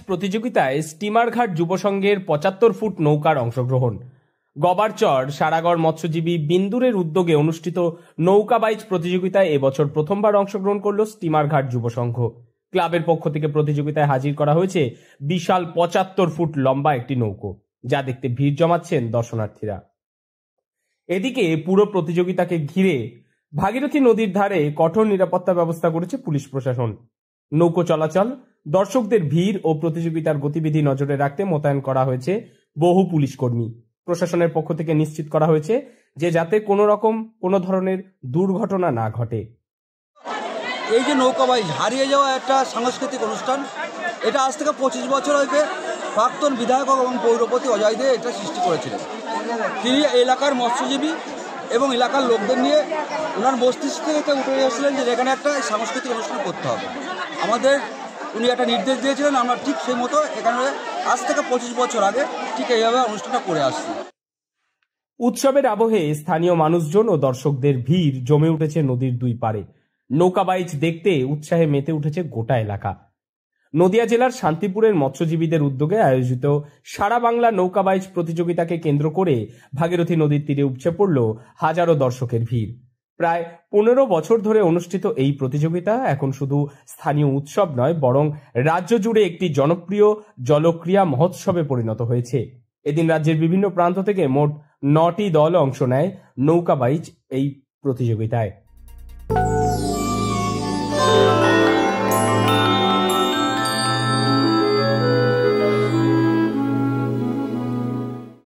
প্রতিযোগিতায় স্টিমারঘাট যুব সংঘের ৭৫ ফুট নৌকার অংশগ্রহণ। গবারচর সারাগড় মৎস্যজীবী বিন্দুরের উদ্যোগে অনুষ্ঠিত নৌকা বাইচ প্রতিযোগিতায় এবছর প্রথমবার অংশগ্রহণ করল স্টিমারঘাট যুব সংঘ। ক্লাবের পক্ষ থেকে প্রতিযোগিতায় হাজির করা হয়েছে বিশাল ৭৫ ফুট লম্বা একটি নৌকো, যা দেখতে ভিড় জমাচ্ছেন দর্শনার্থীরা। এদিকে পুরো প্রতিযোগিতাকে ঘিরে ভাগীরথী নদীর ধারে কঠোর নিরাপত্তা ব্যবস্থা করেছে পুলিশ প্রশাসন। নৌকো চলাচল, দর্শকদের ভিড় ও প্রতিযোগিতার গতিবিধি নজরে রাখতে মোতায়েন করা হয়েছে বহু পুলিশ কর্মী। প্রশাসনের পক্ষ থেকে নিশ্চিত করা হয়েছে যে যাতে কোনো ধরনের দুর্ঘটনা না ঘটে। এই যে নৌকা বাইচ হারিয়ে যাওয়া একটা সাংস্কৃতিক অনুষ্ঠান, এটা আজ থেকে ২৫ বছর আগে প্রাক্তন বিধায়ক এবং পৌরপতি অজয় দে এটা সৃষ্টি করেছিলেন। তিনি এলাকার মৎস্যজীবী এবং এলাকার লোকদের নিয়ে ওনার মস্তিষ্ক থেকে উঠে এসেছিলেন যে এখানে একটা সাংস্কৃতিক অনুষ্ঠান করতে হবে। উনি একটা নির্দেশ দিয়েছিলেন, আমরা ঠিক সেই মতো এখানে আজ থেকে ২৫ বছর আগে ঠিক এইভাবে অনুষ্ঠানটা করে আসছি। উৎসবের আবহে স্থানীয় মানুষজন ও দর্শকদের ভিড় জমে উঠেছে নদীর দুই পারে। নৌকা বাইচ দেখতে উৎসাহে মেতে উঠেছে গোটা এলাকা। নদিয়া জেলার শান্তিপুরের মৎস্যজীবীদের উদ্যোগে আয়োজিত সারা বাংলা নৌকা বাইচ প্রতিযোগিতাকে কেন্দ্র করে ভাগীরথী নদীর তীরে উপচে পড়ল হাজারো দর্শকের ভিড়। প্রায় ১৫ বছর ধরে অনুষ্ঠিত এই প্রতিযোগিতা এখন শুধু স্থানীয় উৎসব নয়, বরং রাজ্য জুড়ে একটি জনপ্রিয় জলক্রীড়া মহোৎসবে পরিণত হয়েছে। এদিন রাজ্যের বিভিন্ন প্রান্ত থেকে মোট ৯টি দল অংশ নেয় নৌকা বাইচ এই প্রতিযোগিতায়।